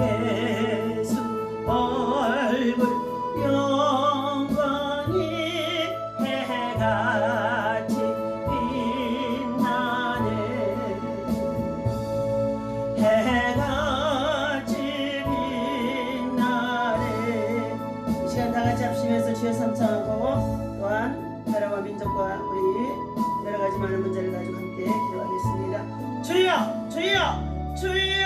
예수 얼굴 영광이 해같이 빛나네. 해같이 빛나네. 이 시간 다같이 합심해서 주의 삼창하고 또한 나라와 민족과 우리 여러가지 많은 문제를 가지고 함께 기도하겠습니다. 주여 주여 주여.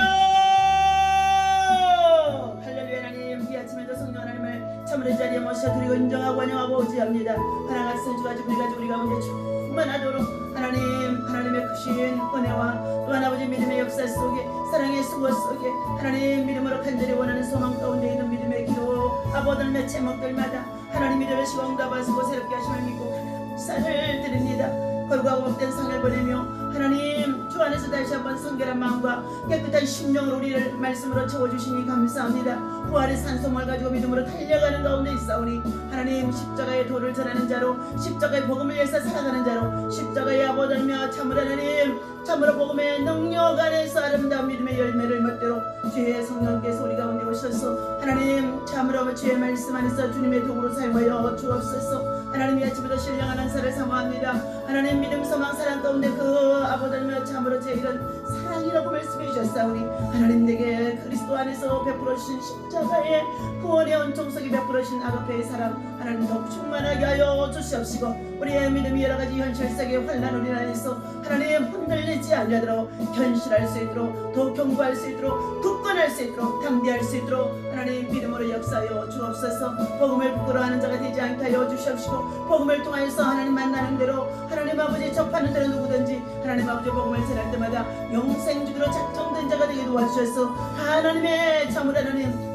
할렐루야. 하나님, 이 아침에도 성령 하나님을 참으로 이 자리에 모셔드리고 인정하고 환영하고 오지합니다. 하나같이 선주가지고 우리 가운데 충만하도록 하나님의 크신 은혜와 또한 아버지 믿음의 역사 속에 사랑의 수고 속에 하나님 믿음으로 간절히 원하는 소망 가운데 있는 믿음의 기도 아버들의 제목들마다 하나님 이르시고 응답하시고 새롭게 하심을 믿고 감사를 드립니다. 거룩하고 복된 상을 보내며 하나님 주 안에서 다시 한번 성결한 마음과 깨끗한 심령으로 우리를 말씀으로 채워주시니 감사합니다. 부활의 산소를 가지고 믿음으로 달려가는 가운데 있사오니 하나님 십자가의 도를 전하는 자로 십자가의 복음을 위해서 살아가는 자로 십자가의 아버지며 참으로 하나님 참으로 복음의 능력 안에서 아름다운 믿음의 열매를 멋대로 주의 성령께서 우리 가운데 오셔서 하나님 참으로 주의 말씀 안에서 주님의 도구로 사용하여 주옵소서. 하나님 이 아침부터 신령한 은사를 사모합니다. 하나님 믿음 소망 사랑 가운데 그 아버지며 참으로 제 이런 사랑이라고 말씀해 주셨사오니 하나님 내게 그리스도 안에서 베풀어 주신 십자가의 구원의 은총 속에 베풀어 주신 아가페의 사랑 하나님 더욱 충만하게 하여 주시옵시고 우리의 믿음이 여러가지 현실 세계 환난 우리 안에서 하나님 흔들리지 않으도록 현실할 수 있도록 더 견고할 수 있도록 굳건할 수 있도록 담대할 수 있도록 하나님 믿음으로 역사하여 주옵소서. 복음을 부끄러워하는 자가 되지 않게 하여 주시옵시고 복음을 통하여서 하나님 만나는 대로 하나님 아버지 접하는 대로 누구든지 하나님 아버지 복음을 전할 때마다 영생주기로 작정된 자가 되게 도와주셔서 하나님의 참으로 하나님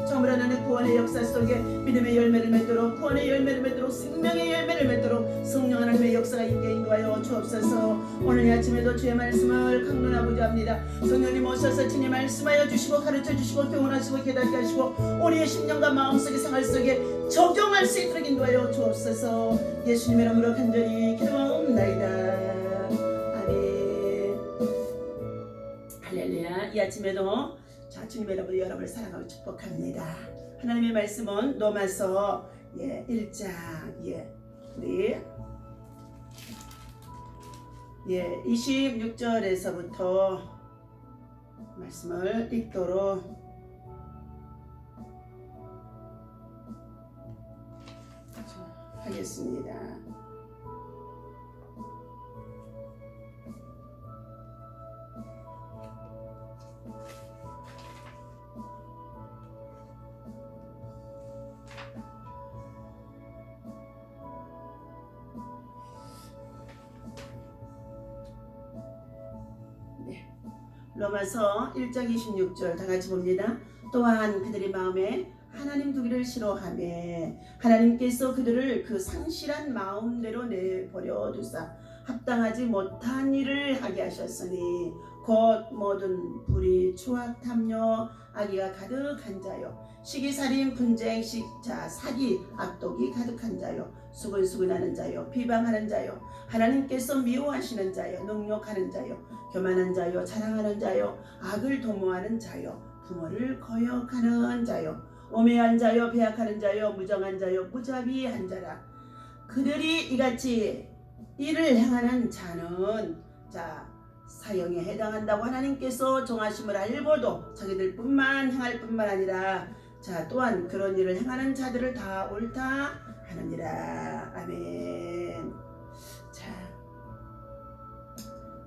구원의 역사 속에 믿음의 열매를 맺도록 구원의 열매를 맺도록 생명의 열매를 맺도록 성령 하나님의 역사가 있게 인도하여 주옵소서. 오늘 이 아침에도 주의 말씀을 강론하고자 합니다. 성령님 오셔서 주님 말씀하여 주시고 가르쳐 주시고 교훈하시고 깨닫게 하시고 우리의 심령과 마음속의 생활 속에 적용할 수 있도록 인도하여 주옵소서. 예수님의 이름으로 간절히 기도하옵나이다. 아멘. 할렐루야. 이 아침에도 자, 주님의 이름으로 여러분을 사랑하고 축복합니다. 하나님의 말씀은 로마서 1장 우리 26절에서부터 말씀을 읽도록 하겠습니다. 로마서 1장 26절 다같이 봅니다. 또한 그들의 마음에 하나님 두기를 싫어하며 하나님께서 그들을 그 상실한 마음대로 내버려 두사 합당하지 못한 일을 하게 하셨으니 곧 모든 불의 추악 탐욕 악의가 가득한 자요 시기살인 분쟁 식자 사기 악독이 가득한 자요 수근수근하는 자요 비방하는 자요 하나님께서 미워하시는 자요 능욕하는 자요 교만한 자요 자랑하는 자요 악을 도모하는 자요 부모를 거역하는 자요 오매한 자요 배약하는 자요 무정한 자요 무자비한 자라. 그들이 이같이 일을 행하는 자는 사형에 해당한다고 하나님께서 정하심을 알고도 자기들뿐만 행할 뿐만 아니라 또한 그런 일을 행하는 자들을 다 옳다 하느니라. 아멘.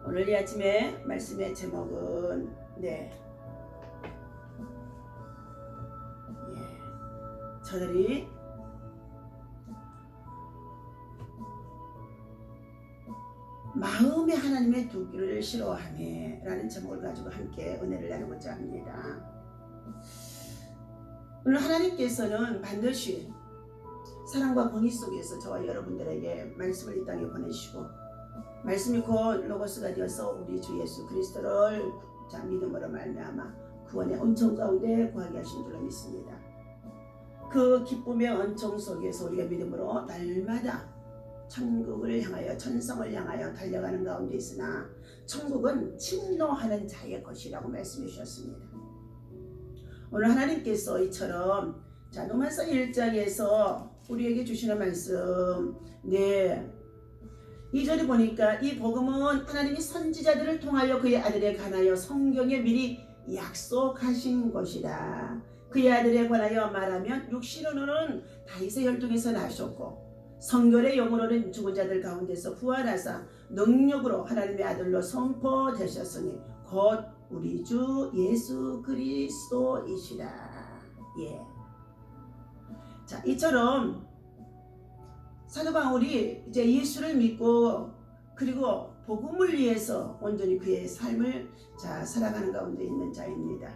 오늘 이 아침에 말씀의 제목은 저들이 마음에 하나님의 두기를 싫어하네 라는 제목을 가지고 함께 은혜를 나누고자 합니다. 오늘 하나님께서는 반드시 사랑과 공의 속에서 저와 여러분들에게 말씀을 이 땅에 보내시고 말씀이 곧 로고스가 되어서 우리 주 예수 그리스도를 믿음으로 말미암아 구원의 은총 가운데 구하게 하신 줄로 믿습니다. 그 기쁨의 은총 속에서 우리가 믿음으로 날마다 천국을 향하여 천성을 향하여 달려가는 가운데 있으나 천국은 침노하는 자의 것이라고 말씀해 주셨습니다. 오늘 하나님께서 이처럼 자 로마서 1장에서 우리에게 주시는 말씀 2절에 보니까 이 복음은 하나님이 선지자들을 통하여 그의 아들에 관하여 성경에 미리 약속하신 것이다. 그의 아들에 관하여 말하면 육신으로는 다윗의 혈통에서 나셨고 성결의 영으로는 죽은 자들 가운데서 부활하사 능력으로 하나님의 아들로 선포되셨으니 곧 우리 주 예수 그리스도이시라. 자, 이처럼 사도 바울이 이제 예수를 믿고 그리고 복음을 위해서 온전히 그의 삶을 살아가는 가운데 있는 자입니다.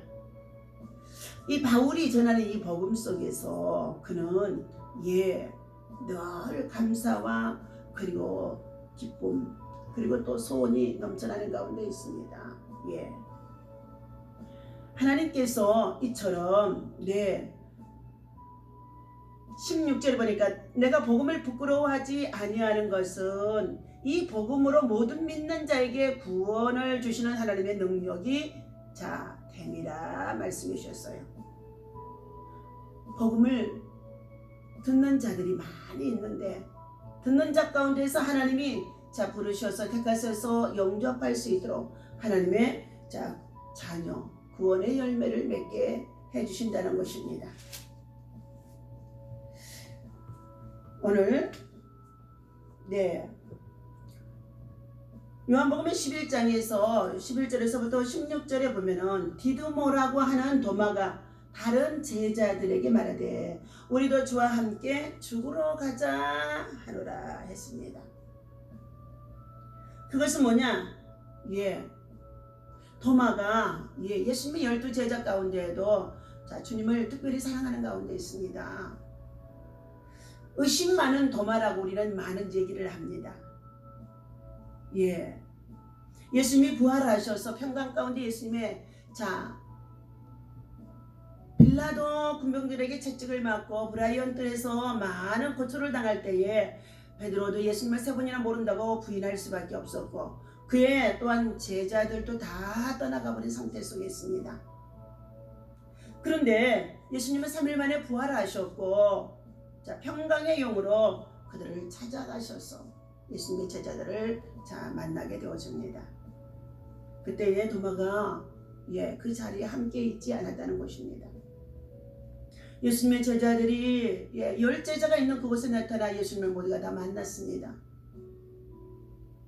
이 바울이 전하는 이 복음 속에서 그는 늘 감사와 그리고 기쁨 그리고 또 소원이 넘쳐나는 가운데 있습니다. 하나님께서 이처럼 16절 보니까 내가 복음을 부끄러워하지 아니하는 것은 이 복음으로 모든 믿는 자에게 구원을 주시는 하나님의 능력이 됨이라 말씀해 주셨어요. 복음을 듣는 자들이 많이 있는데 듣는 자 가운데서 하나님이 부르셔서 택하셔서 영접할 수 있도록 하나님의 자녀 구원의 열매를 맺게 해주신다는 것입니다. 오늘 요한복음 11장에서 11절에서부터 16절에 보면은 디두모라고 하는 도마가 다른 제자들에게 말하되 우리도 주와 함께 죽으러 가자 하노라 했습니다. 그것은 뭐냐? 도마가 예수님의 12제자 가운데에도 주님을 특별히 사랑하는 가운데 있습니다. 의심 많은 도마라고 우리는 많은 얘기를 합니다. 예수님이 부활하셔서 평강 가운데 예수님의 빌라도 군병들에게 채찍을 맞고 브라이언 뜰에서 많은 고초를 당할 때에 베드로도 예수님을 3번이나 모른다고 부인할 수밖에 없었고 그의 또한 제자들도 다 떠나가 버린 상태 속에 있습니다. 그런데 예수님은 3일 만에 부활하셨고 평강의 영으로 그들을 찾아가셔서 예수님의 제자들을 만나게 되어집니다. 그때에 도마가 그 자리에 함께 있지 않았다는 것입니다. 예수님의 제자들이 10제자가 있는 그곳에 나타나 예수님을 모두가 다 만났습니다.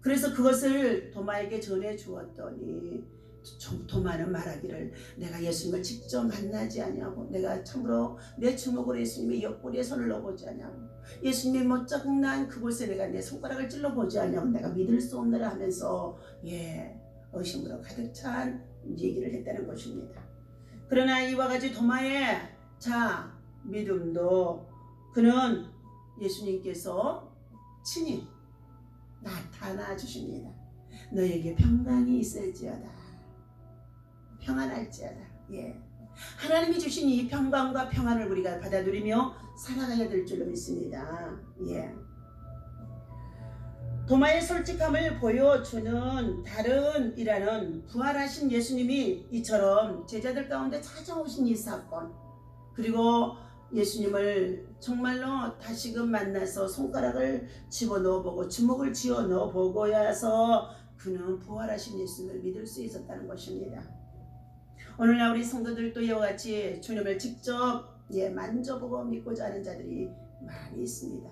그래서 그것을 도마에게 전해 주었더니 도마는 말하기를 내가 예수님을 직접 만나지 아니하고 내가 참으로 내 주먹으로 예수님의 옆구리에 손을 넣어보지 아니하고 예수님의 못자국난 그곳에 내가 내 손가락을 찔러보지 아니하고 내가 믿을 수 없느라 하면서 의심으로 가득 찬 얘기를 했다는 것입니다. 그러나 이와 같이 도마의 믿음도 그는 예수님께서 친히 나타나 주십니다. 너에게 평강이 있을지어다. 평안할지어다. 하나님이 주신 이 평강과 평안을 우리가 받아들이며 살아가야 될 줄로 믿습니다. 도마의 솔직함을 보여주는 다른 일화는 부활하신 예수님이 이처럼 제자들 가운데 찾아오신 이 사건 그리고 예수님을 정말로 다시금 만나서 손가락을 집어넣어보고 주먹을 쥐어 넣어보고야서 그는 부활하신 예수님을 믿을 수 있었다는 것입니다. 오늘날 우리 성도들도 이와 같이 주님을 직접 만져보고 믿고자 하는 자들이 많이 있습니다.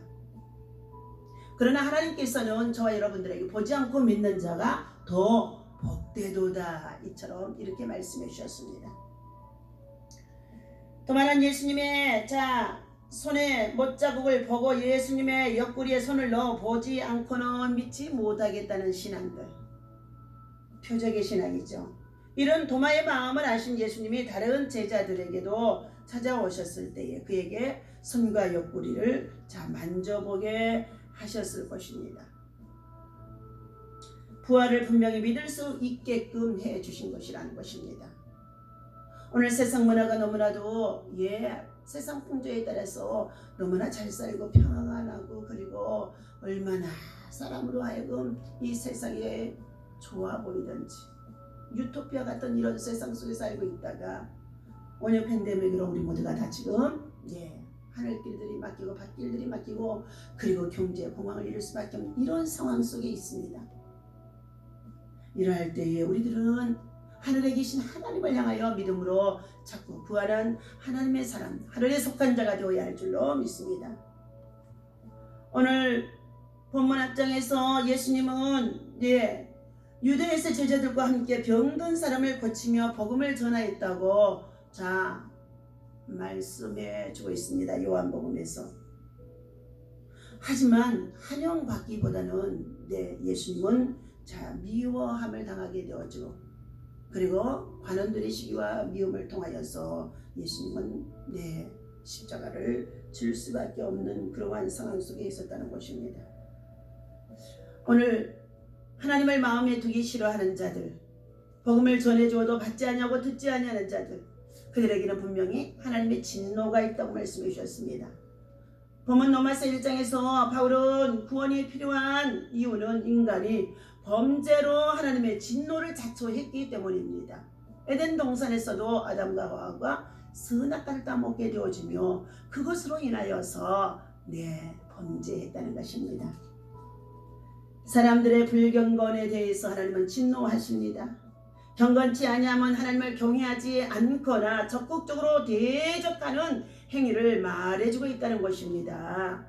그러나 하나님께서는 저와 여러분들에게 보지 않고 믿는 자가 더 복되도다 이처럼 이렇게 말씀해 주셨습니다. 도마는 예수님의 손에 못자국을 보고 예수님의 옆구리에 손을 넣어 보지 않고는 믿지 못하겠다는 신앙들, 표적의 신앙이죠. 이런 도마의 마음을 아신 예수님이 다른 제자들에게도 찾아오셨을 때에 그에게 손과 옆구리를 만져보게 하셨을 것입니다. 부활을 분명히 믿을 수 있게끔 해주신 것이라는 것입니다. 오늘 세상 문화가 너무나도 세상 풍조에 따라서 너무나 잘 살고 평안하고 그리고 얼마나 사람으로 하여금 이 세상에 좋아 보이든지 유토피아 같은 이런 세상 속에 살고 있다가 온유 팬데믹으로 우리 모두가 다 지금 하늘길들이 막히고 밭길들이 막히고 그리고 경제 공황을 이룰 수밖에 없는 이런 상황 속에 있습니다. 이러할 때에 우리들은 하늘에 계신 하나님을 향하여 믿음으로 자꾸 구하는 하나님의 사람, 하늘에 속한 자가 되어야 할 줄로 믿습니다. 오늘 본문 앞장에서 예수님은 유대에서 제자들과 함께 병든 사람을 고치며 복음을 전하였다고 말씀해 주고 있습니다. 요한복음에서. 하지만 환영받기보다는 예수님은 미워함을 당하게 되었죠. 그리고 관원들의 시기와 미움을 통하여서 예수님은 십자가를 질 수밖에 없는 그러한 상황 속에 있었다는 것입니다. 오늘 하나님을 마음에 두기 싫어하는 자들, 복음을 전해주어도 받지 아니하고 듣지 아니하는 자들, 그들에게는 분명히 하나님의 진노가 있다고 말씀해 주셨습니다. 본문 로마서 1장에서 바울은 구원이 필요한 이유는 인간이 범죄로 하나님의 진노를 자초했기 때문입니다. 에덴 동산에서도 아담과 하와가 선악과를 따먹게 되어지며 그것으로 인하여서 범죄했다는 것입니다. 사람들의 불경건에 대해서 하나님은 진노하십니다. 경건치 아니하면 하나님을 경외하지 않거나 적극적으로 대적하는 행위를 말해주고 있다는 것입니다.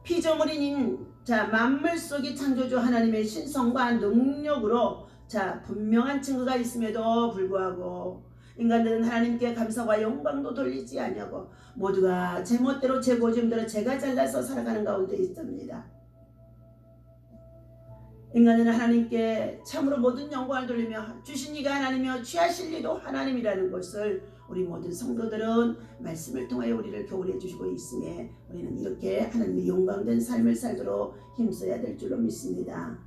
피조물인 만물 속의 창조주 하나님의 신성과 능력으로 분명한 증거가 있음에도 불구하고 인간들은 하나님께 감사와 영광도 돌리지 아니하고 모두가 제멋대로 제 고집대로 제가 잘나서 살아가는 가운데 있습니다. 인간은 하나님께 참으로 모든 영광을 돌리며 주신 이가 하나님이며 취하실 이도 하나님이라는 것을 우리 모든 성도들은 말씀을 통하여 우리를 교훈해 주시고 있음에 우리는 이렇게 하나님의 영광된 삶을 살도록 힘써야 될 줄로 믿습니다.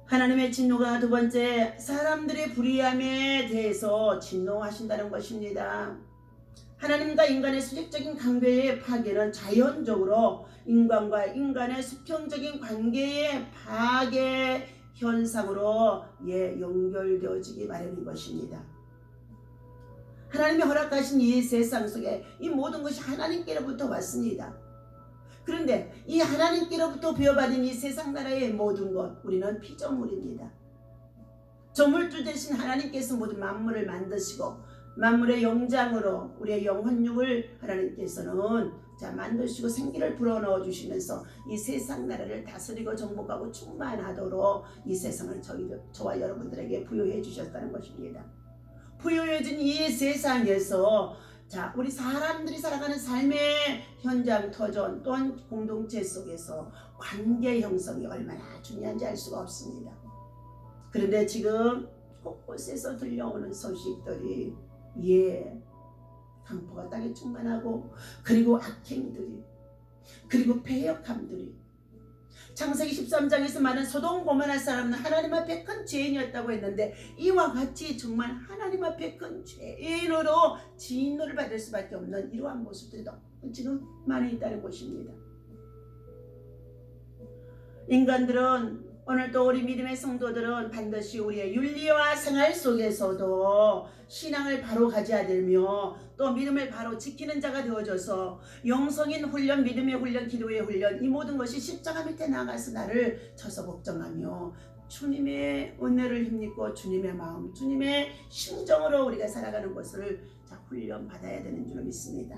하나님의 진노가 두 번째, 사람들의 불의함에 대해서 진노하신다는 것입니다. 하나님과 인간의 수직적인 관계의 파괴는 자연적으로 인간과 인간의 수평적인 관계의 파괴 현상으로 연결되어지기 마련인 것입니다. 하나님이 허락하신 이 세상 속에 이 모든 것이 하나님께로부터 왔습니다. 그런데 이 하나님께로부터 부여받은 이 세상 나라의 모든 것, 우리는 피조물입니다. 조물주 대신 하나님께서 모든 만물을 만드시고 만물의 영장으로 우리의 영혼육을 하나님께서는 만드시고 생기를 불어넣어 주시면서 이 세상 나라를 다스리고 정복하고 충만하도록 이 세상을 저와 여러분들에게 부여해 주셨다는 것입니다. 부여해진 이 세상에서 우리 사람들이 살아가는 삶의 현장 터전 또한 공동체 속에서 관계 형성이 얼마나 중요한지 알 수가 없습니다. 그런데 지금 곳곳에서 들려오는 소식들이 강포가 땅에 충만하고 그리고 악행들이 그리고 배역함들이 창세기 13장에서 말한 소돔 고모라 사람은 하나님 앞에 큰 죄인이었다고 했는데 이와 같이 정말 하나님 앞에 큰 죄인으로 진노를 받을 수밖에 없는 이러한 모습들이 너무 지금 많이 있다는 것입니다. 인간들은 오늘 또 우리 믿음의 성도들은 반드시 우리의 윤리와 생활 속에서도 신앙을 바로 가져야 되며 또 믿음을 바로 지키는 자가 되어져서 영성인 훈련, 믿음의 훈련, 기도의 훈련 이 모든 것이 십자가 밑에 나가서 나를 쳐서 복종하며 주님의 은혜를 힘입고 주님의 마음, 주님의 심정으로 우리가 살아가는 것을 훈련 받아야 되는 줄 믿습니다.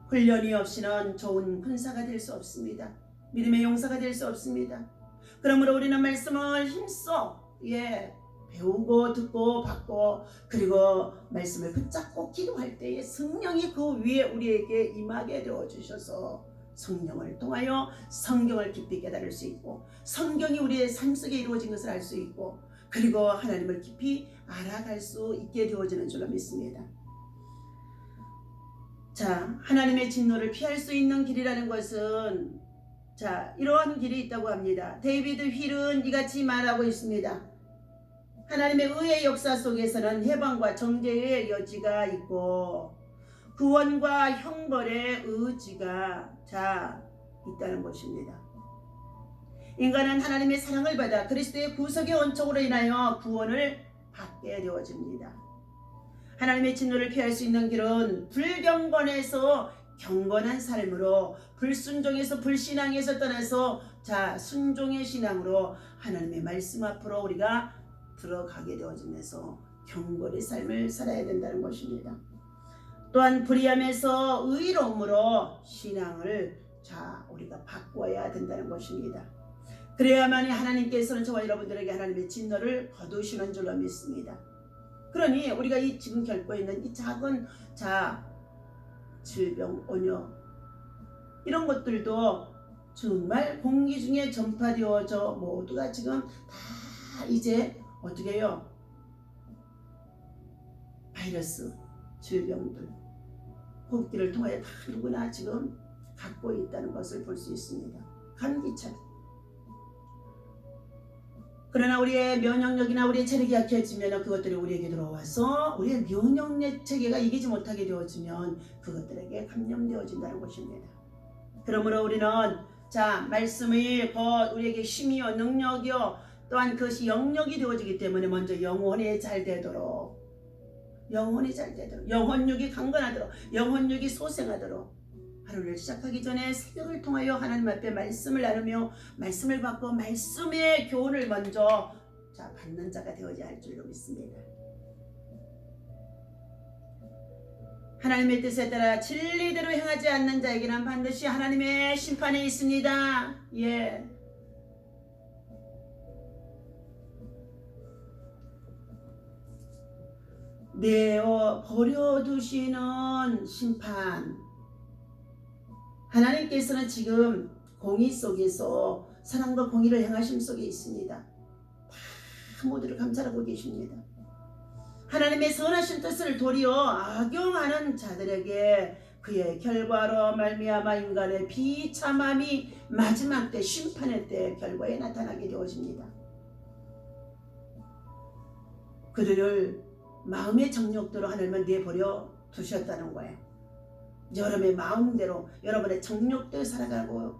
훈련이 없이는 좋은 군사가 될 수 없습니다. 믿음의 용사가 될 수 없습니다. 그러므로 우리는 말씀을 힘써 배우고 듣고 받고 그리고 말씀을 붙잡고 기도할 때에 성령이 그 위에 우리에게 임하게 되어 주셔서 성령을 통하여 성경을 깊이 깨달을 수 있고 성경이 우리의 삶 속에 이루어진 것을 알 수 있고 그리고 하나님을 깊이 알아갈 수 있게 되어지는 줄로 믿습니다. 하나님의 진노를 피할 수 있는 길이라는 것은 이러한 길이 있다고 합니다. 데이비드 휠은 이같이 말하고 있습니다. 하나님의 의의 역사 속에서는 해방과 정죄의 여지가 있고 구원과 형벌의 의지가 있다는 것입니다. 인간은 하나님의 사랑을 받아 그리스도의 구속의 원칙으로 인하여 구원을 받게 되어집니다. 하나님의 진노를 피할 수 있는 길은 불경건에서 경건한 삶으로, 불순종에서 불신앙에서 떠나서 순종의 신앙으로 하나님의 말씀 앞으로 우리가 들어가게 되어지면서 경건의 삶을 살아야 된다는 것입니다. 또한 불의함에서 의로움으로 신앙을 우리가 바꾸어야 된다는 것입니다. 그래야만이 하나님께서는 저와 여러분들에게 하나님의 진노를 거두시는 줄로 믿습니다. 그러니 우리가 이 지금 겪고 있는 이 작은 질병, 온열 이런 것들도 정말 공기 중에 전파되어져 모두가 지금 다 이제 어떻게 해요? 바이러스, 질병들, 호흡기를 통하여 다 누구나 지금 갖고 있다는 것을 볼 수 있습니다. 감기처럼. 그러나 우리의 면역력이나 우리의 체력이 약해지면 그것들이 우리에게 들어와서 우리의 면역력 체계가 이기지 못하게 되어지면 그것들에게 감염되어진다는 것입니다. 그러므로 우리는 말씀이 곧 우리에게 힘이요 능력이요 또한 그것이 영역이 되어지기 때문에 먼저 영혼이 잘 되도록, 영혼육이 강건하도록, 영혼육이 소생하도록 하루를 시작하기 전에 새벽을 통하여 하나님 앞에 말씀을 나누며 말씀을 받고 말씀의 교훈을 먼저 받는 자가 되어야 할 줄로 믿습니다. 하나님의 뜻에 따라 진리대로 행하지 않는 자에게는 반드시 하나님의 심판이 있습니다. 내어 버려두시는 심판. 하나님께서는 지금 공의 속에서 사랑과 공의를 행하심 속에 있습니다. 다 모두를 감찰하고 계십니다. 하나님의 선하신 뜻을 도리어 악용하는 자들에게 그의 결과로 말미암아 인간의 비참함이 마지막 때 심판의 때 결과에 나타나게 되어집니다. 그들을 마음의 정욕대로 하나님은 내버려 두셨다는 거예요. 여러분의 마음대로 여러분의 정욕대로 살아가고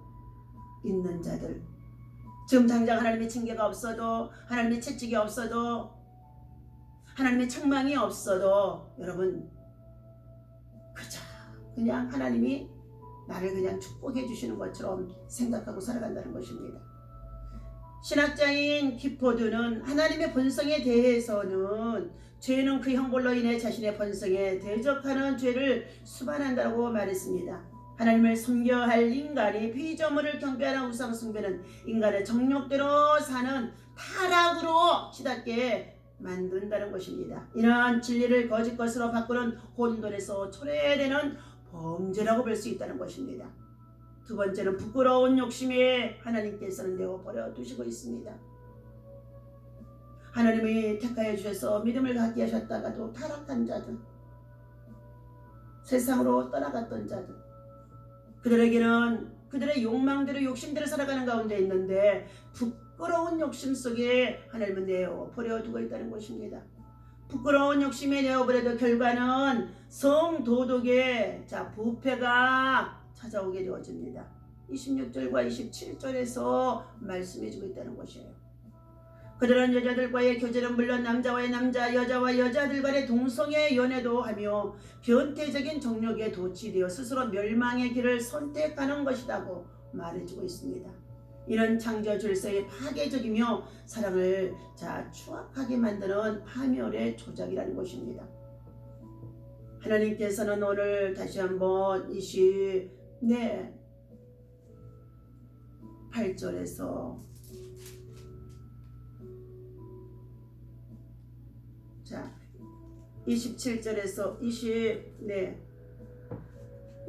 있는 자들, 지금 당장 하나님의 징계가 없어도, 하나님의 채찍이 없어도, 하나님의 책망이 없어도 여러분 그냥 하나님이 나를 그냥 축복해 주시는 것처럼 생각하고 살아간다는 것입니다. 신학자인 기포드는 하나님의 본성에 대해서는 죄는 그 형벌로 인해 자신의 본성에 대적하는 죄를 수반한다고 말했습니다. 하나님을 섬겨야 할 인간이 피조물을 경배하는 우상 숭배는 인간의 정욕대로 사는 타락으로 치닫게 만든다는 것입니다. 이러한 진리를 거짓 것으로 바꾸는 혼돈에서 초래되는 범죄라고 볼 수 있다는 것입니다. 두 번째는 부끄러운 욕심에 하나님께서는 내어버려 두시고 있습니다. 하나님이 택하여 주셔서 믿음을 갖게 하셨다가도 타락한 자들, 세상으로 떠나갔던 자들, 그들에게는 그들의 욕망대로 욕심대로 살아가는 가운데 있는데 부끄러운 욕심 속에 하나님은 내어버려 두고 있다는 것입니다. 부끄러운 욕심에 내어버려도 결과는 성도덕의 부패가 찾아오게 되어집니다. 26절과 27절에서 말씀해주고 있다는 것이에요. 그들은 여자들과의 교제는 물론 남자와의 남자, 여자와 여자들 간의 동성애 연애도 하며 변태적인 정욕에 도취되어 스스로 멸망의 길을 선택하는 것이라고 말해주고 있습니다. 이런 창조 질서의 파괴적이며 사랑을 추악하게 만드는 파멸의 조작이라는 것입니다. 하나님께서는 오늘 다시 한번 8절에서 27절에서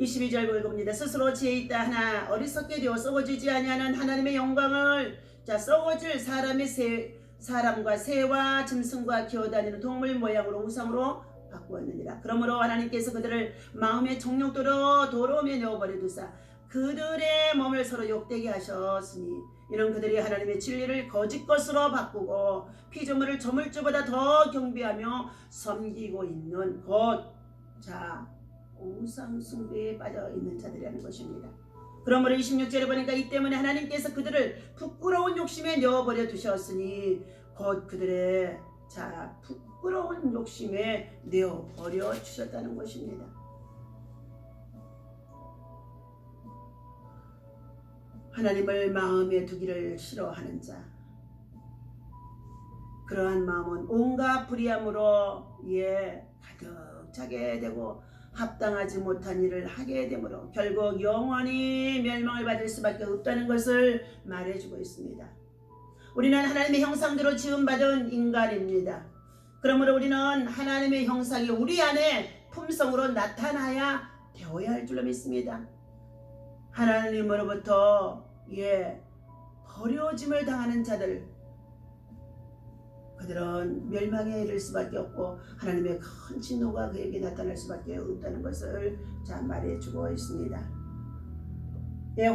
22절 읽어봅니다. 스스로 지혜 있다 하나 어리석게 되어 썩어지지 아니하는 하나님의 영광을 썩어질 사람과 새와 짐승과 기어다니는 동물 모양으로 우상으로 바꾸었느니라. 그러므로 하나님께서 그들을 마음의 정욕대로 도로에 내어버려 두사 그들의 몸을 서로 욕되게 하셨으니 이는 그들이 하나님의 진리를 거짓 것으로 바꾸고 피조물을 저물주보다 더 경배하며 섬기고 있는 곧 우상 숭배에 빠져 있는 자들이라는 것입니다. 그러므로 26절에 보니까 이 때문에 하나님께서 그들을 부끄러운 욕심에 내어버려 두셨으니 곧 그들의 자, 부끄러운 욕심에 내어 버려 주셨다는 것입니다. 하나님을 마음에 두기를 싫어하는 자, 그러한 마음은 온갖 불의함으로 가득 차게 되고 합당하지 못한 일을 하게 되므로 결국 영원히 멸망을 받을 수밖에 없다는 것을 말해주고 있습니다. 우리는 하나님의 형상대로 지음받은 인간입니다. 그러므로 우리는 하나님의 형상이 우리 안에 품성으로 나타나야 되어야 할 줄로 믿습니다. 하나님으로부터 버려짐을 당하는 자들, 그들은 멸망에 이를 수밖에 없고 하나님의 큰 진노가 그에게 나타날 수밖에 없다는 것을 말해주고 있습니다.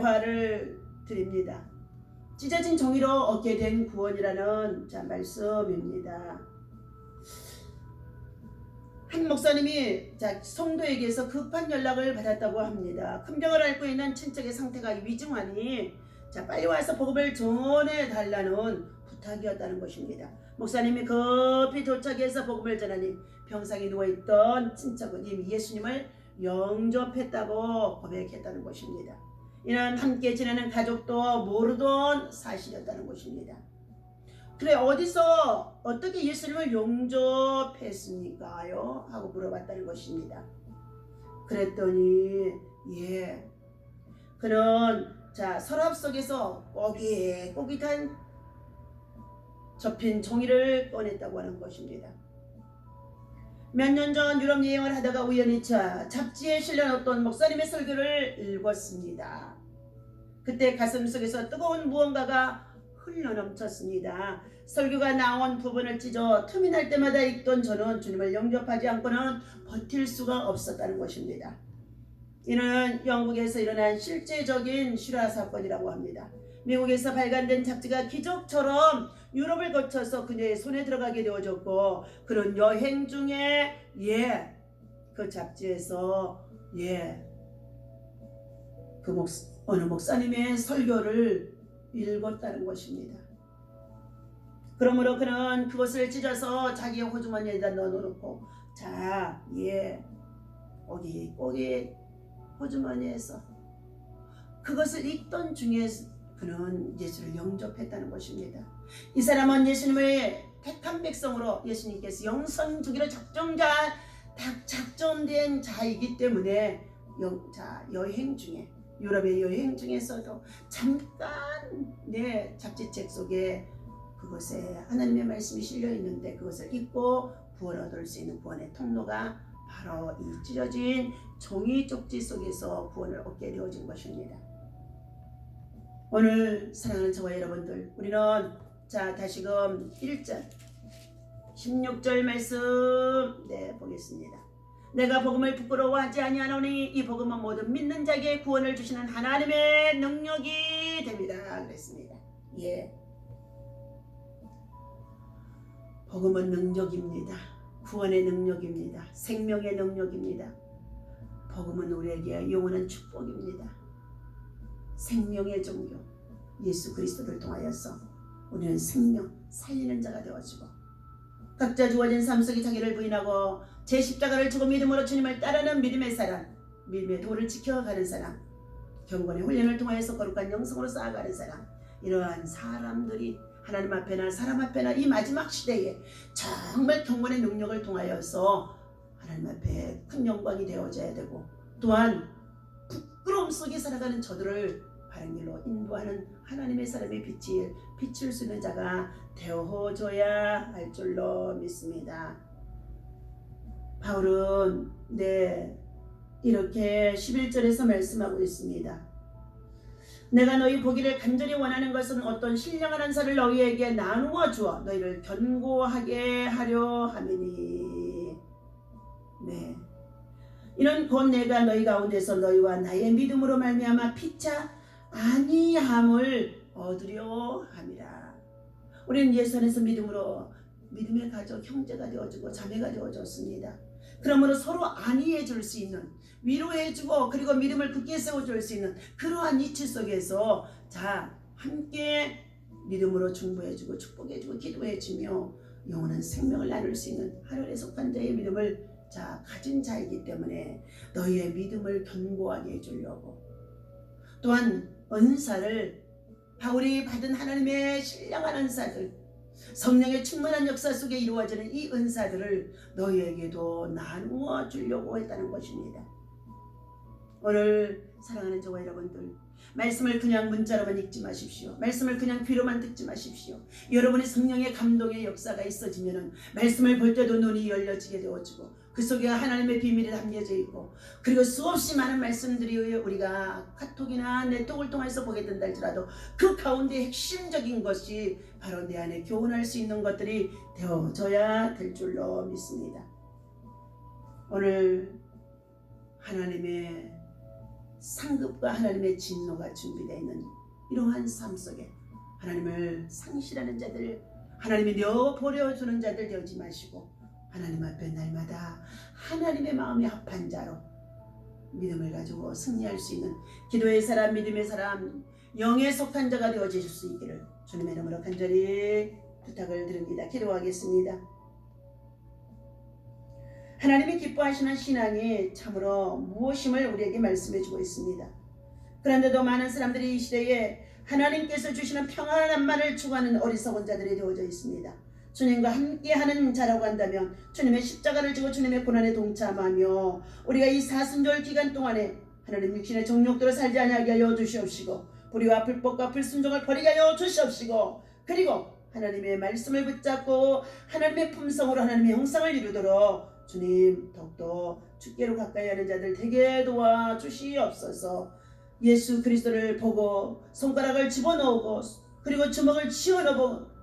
화를 드립니다. 찢어진 종이로 얻게 된 구원이라는 말씀입니다. 한 목사님이 성도에게서 급한 연락을 받았다고 합니다. 큰 병을 앓고 있는 친척의 상태가 위중하니 빨리 와서 복음을 전해달라는 부탁이었다는 것입니다. 목사님이 급히 도착해서 복음을 전하니 병상에 누워있던 친척은 이미 예수님을 영접했다고 고백했다는 것입니다. 이는 함께 지내는 가족도 모르던 사실이었다는 것입니다. 그래, 어디서 어떻게 예수님을 영접했습니까요? 하고 물어봤다는 것입니다. 그랬더니 그는 서랍 속에서 꼬깃꼬깃한 접힌 종이를 꺼냈다고 하는 것입니다. 몇 년 전 유럽 여행을 하다가 우연히 잡지에 실려놨던 목사님의 설교를 읽었습니다. 그때 가슴 속에서 뜨거운 무언가가 흘러넘쳤습니다. 설교가 나온 부분을 찢어 틈이 날 때마다 읽던 저는 주님을 영접하지 않고는 버틸 수가 없었다는 것입니다. 이는 영국에서 일어난 실제적인 실화 사건이라고 합니다. 미국에서 발간된 잡지가 기적처럼 유럽을 거쳐서 그녀의 손에 들어가게 되어졌고, 그런 여행 중에 그 잡지에서 어느 목사님의 설교를 읽었다는 것입니다. 그러므로 그는 그것을 찢어서 자기의 호주머니에다 넣어놓고 꼬깃꼬깃 호주머니에서 그것을 읽던 중에 그는 예수를 영접했다는 것입니다. 이 사람은 예수님의 택한 백성으로 예수님께서 영생 주기로 작정된 자이기 때문에 여행 중에, 유럽의 여행 중에서도 잠깐 잡지책 속에 그것에 하나님의 말씀이 실려 있는데 그것을 읽고 구원 얻을 수 있는 구원의 통로가 바로 이 찢어진 종이 쪽지 속에서 구원을 얻게 되어진 것입니다. 오늘 사랑하는 저와 여러분들, 우리는 다시금 1절 16절 말씀 보겠습니다. 내가 복음을 부끄러워하지 아니하노니 이 복음은 모든 믿는 자에게 구원을 주시는 하나님의 능력이 됩니다. 그랬습니다. 복음은 능력입니다. 구원의 능력입니다. 생명의 능력입니다. 복음은 우리에게 영원한 축복입니다. 생명의 종교 예수 그리스도를 통하여서 우리는 생명 살리는 자가 되어지고, 각자 주어진 삶 속에 자기를 부인하고 제 십자가를 지고 믿음으로 주님을 따르는 믿음의 사람, 믿음의 도를 지켜가는 사람, 경건의 훈련을 통하여서 거룩한 영성으로 쌓아가는 사람, 이러한 사람들이 하나님 앞에나 사람 앞에나 이 마지막 시대에 정말 경건의 능력을 통하여서 하나님 앞에 큰 영광이 되어져야 되고, 또한 부끄러움 속에 살아가는 저들을 바른 길로 인도하는 하나님의 사람의 비칠 수 있는 자가 되어줘야 할 줄로 믿습니다. 바울은 이렇게 11절에서 말씀하고 있습니다. 내가 너희 보기를 간절히 원하는 것은 어떤 신령한 한 살을 너희에게 나누어 주어 너희를 견고하게 하려 함이니, 이는 곧 내가 너희 가운데서 너희와 나의 믿음으로 말미암아 피차 아니함을 얻으려 함이라. 우리는 예수 안에서 믿음의 가족, 형제가 되어주고 자매가 되어줬습니다. 그러므로 서로 안위해 줄 수 있는, 위로해주고 그리고 믿음을 굳게 세워줄 수 있는 그러한 이치 속에서 함께 믿음으로 중보해주고 축복해주고 기도해주며 영원한 생명을 나눌 수 있는 하늘에 속한 자의 믿음을 가진 자이기 때문에 너희의 믿음을 견고하게 해주려고, 또한 은사를 바울이 받은 하나님의 신령한 은사들, 성령의 충만한 역사 속에 이루어지는 이 은사들을 너희에게도 나누어 주려고 했다는 것입니다. 오늘 사랑하는 저와 여러분들, 말씀을 그냥 문자로만 읽지 마십시오. 말씀을 그냥 귀로만 듣지 마십시오. 여러분의 성령의 감동의 역사가 있어지면 말씀을 볼 때도 눈이 열려지게 되어지고 그 속에 하나님의 비밀이 담겨져 있고, 그리고 수없이 많은 말씀들이 우리가 카톡이나 네트워크를 통해서 보게 된다 할지라도 그 가운데 핵심적인 것이 바로 내 안에 교훈할 수 있는 것들이 되어져야 될 줄로 믿습니다. 오늘 하나님의 상급과 하나님의 진노가 준비되어 있는 이러한 삶 속에 하나님을 상실하는 자들, 하나님이 내어버려주는 자들 되지 마시고 하나님 앞에 날마다 하나님의 마음에 합한 자로 믿음을 가지고 승리할 수 있는 기도의 사람, 믿음의 사람, 영에 속한 자가 되어질 수 있기를 주님의 이름으로 간절히 부탁을 드립니다. 기도하겠습니다. 하나님이 기뻐하시는 신앙이 참으로 무엇임을 우리에게 말씀해주고 있습니다. 그런데도 많은 사람들이 이 시대에 하나님께서 주시는 평안함만을 추구하는 어리석은 자들이 되어져 있습니다. 주님과 함께하는 자라고 한다면 주님의 십자가를 지고 주님의 고난에 동참하며 우리가 이 사순절 기간 동안에 하나님 육신의 정욕대로 살지 아니하게 하여 주시옵시고, 불의와 불법과 불순종을 버리게 하여 주시옵시고, 그리고 하나님의 말씀을 붙잡고 하나님의 품성으로 하나님의 형상을 이루도록 주님 더욱더 주께로 가까이 하는 자들 되게 도와 주시옵소서. 예수 그리스도를 보고 손가락을 집어넣고 그리고 주먹을 치워넣고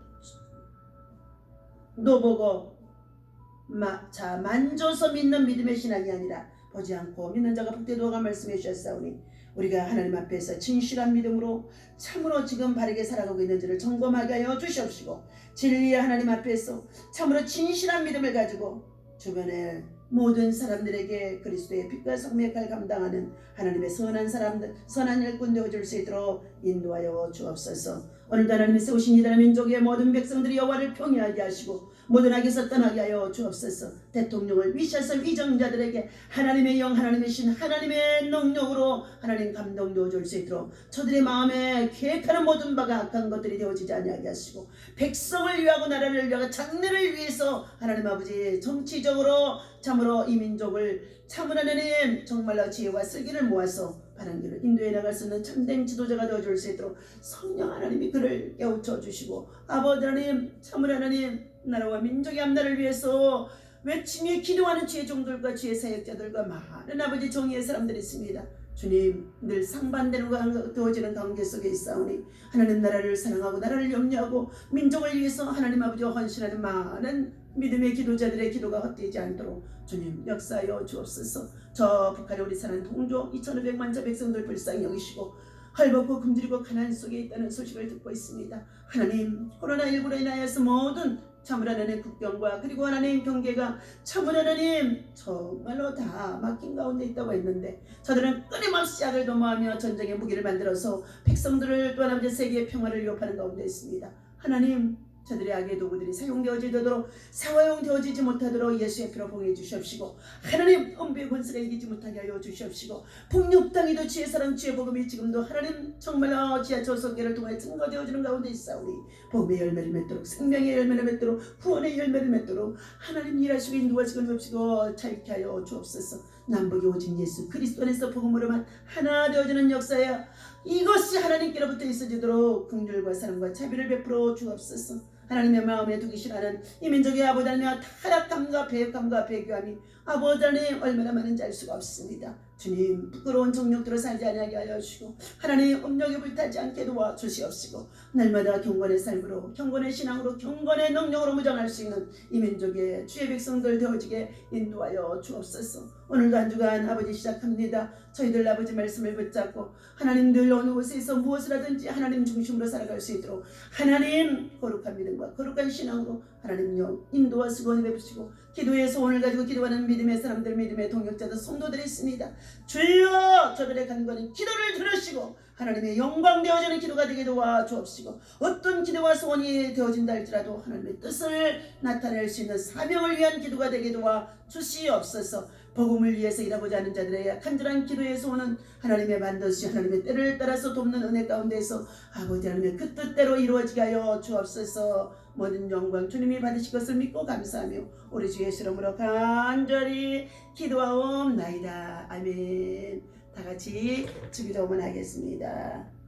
만져서 믿는 믿음의 신앙이 아니라 보지 않고 믿는 자가 복되도가 말씀해 주셨사오니, 우리가 하나님 앞에서 진실한 믿음으로 참으로 지금 바르게 살아가고 있는지를 점검하게 하여 주시옵시고, 진리의 하나님 앞에서 참으로 진실한 믿음을 가지고 주변의 모든 사람들에게 그리스도의 빛과 성령의 역할을 감당하는 하나님의 선한 사람들, 선한 일꾼 되어줄 수 있도록 인도하여 주옵소서. 오늘도 하나님이 세우신 이 나라 민족의 모든 백성들이 여호와를 경외하게 하시고 모든 악에서 떠나게 하여 주옵소서. 대통령을 위시해서 위정자들에게 하나님의 영, 하나님의 신, 하나님의 능력으로 하나님 감동 되어줄 수 있도록 저들의 마음에 계획하는 모든 바가 악한 것들이 되어지지 아니하게 하시고, 백성을 위하고 나라를 위하고 장래를 위해서 하나님 아버지 정치적으로 참으로 이 민족을 참으로 하나님 정말로 지혜와 슬기를 모아서 바른 길을 인도해 나갈 수 있는 참된 지도자가 되어줄 수 있도록 성령 하나님이 그를 깨우쳐 주시고, 아버지 하나님 참으로 하나님 나라와 민족의 앞날을 위해서 외치며 기도하는 주의 종들과 주의 사역자들과 많은 아버지 정의의 사람들이 있습니다. 주님, 늘 상반되는 되어지는 관계 속에 있사오니 하나님 나라를 사랑하고 나라를 염려하고 민족을 위해서 하나님 아버지와 헌신하는 많은 믿음의 기도자들의 기도가 헛되지 않도록 주님 역사하여 주옵소서. 저 북한에 우리 사는 동족 2,500만 자 백성들 불쌍히 여기시고 헐벗고 굶주리고 가난 속에 있다는 소식을 듣고 있습니다. 하나님, 코로나19로 인하여서 모든 참으로 하나님 국경과 그리고 하나님 경계가 참으로 하나님 정말로 다 막힌 가운데 있다고 했는데, 저들은 끊임없이 악을 도모하며 전쟁의 무기를 만들어서 백성들을 또한 아버지 세계의 평화를 위협하는 가운데 있습니다. 하나님, 저들의 악의 도구들이 사용되어지도록 사용되어지지 못하도록 예수의 피로 봉해 주시옵시고, 하나님 음부의 권세가 이기지 못하게 하여 주시옵시고, 북녘땅에도 주의 사랑 주의 복음이 지금도 하나님 정말로 지하철 설계를 통해 증거되어지는 가운데 있사오니 복음의 열매를 맺도록, 생명의 열매를 맺도록, 구원의 열매를 맺도록 하나님 일하시고 인도하시고 주옵시고 자유케 하여 주옵소서. 남북이 오직 예수 그리스도 안에서 복음으로만 하나 되어지는 역사에 이것이 하나님께로부터 있어지도록 긍휼과 사랑과 자비를 베풀어 주옵소서. 하나님의 마음에 두기 싫어하는 이 민족의 아버지 하나님 타락감과 배역감과 배교함이 아버지 하나님 얼마나 많은지 알 수가 없습니다. 주님, 부끄러운 정욕대로 살지 아니하게 하여 주시고 하나님 음욕에 불타지 않게 도와주시옵시고, 날마다 경건의 삶으로 경건의 신앙으로 경건의 능력으로 무장할 수 있는 이 민족의 주의 백성들 되어지게 인도하여 주옵소서. 오늘도 한 주간 아버지 시작합니다. 저희들 아버지 말씀을 붙잡고 하나님 늘 어느 곳에서 무엇을 하든지 하나님 중심으로 살아갈 수 있도록 하나님 거룩한 믿음과 거룩한 신앙으로 하나님요 인도하시고 은혜 베푸시고 기도의 소원을 가지고 기도하는 믿음의 사람들, 믿음의 동역자들, 성도들이 있습니다. 주여 저들의 간구하는 기도를 들으시고 하나님의 영광 되어지는 기도가 되게 도와주옵시고 어떤 기도와 소원이 되어진다 할지라도 하나님의 뜻을 나타낼 수 있는 사명을 위한 기도가 되게 도와주시옵소서. 복음을 위해서 일하고자 하는 자들의 간절한 기도의 소원은 하나님의 반드시 하나님의 때를 따라서 돕는 은혜 가운데서 아버지 하나님의 그 뜻대로 이루어지게 하여 주옵소서. 모든 영광 주님이 받으실 것을 믿고 감사하며 우리 주 예수 이름으로 간절히 기도하옵나이다. 아멘. 다 같이 주기도문 하겠습니다.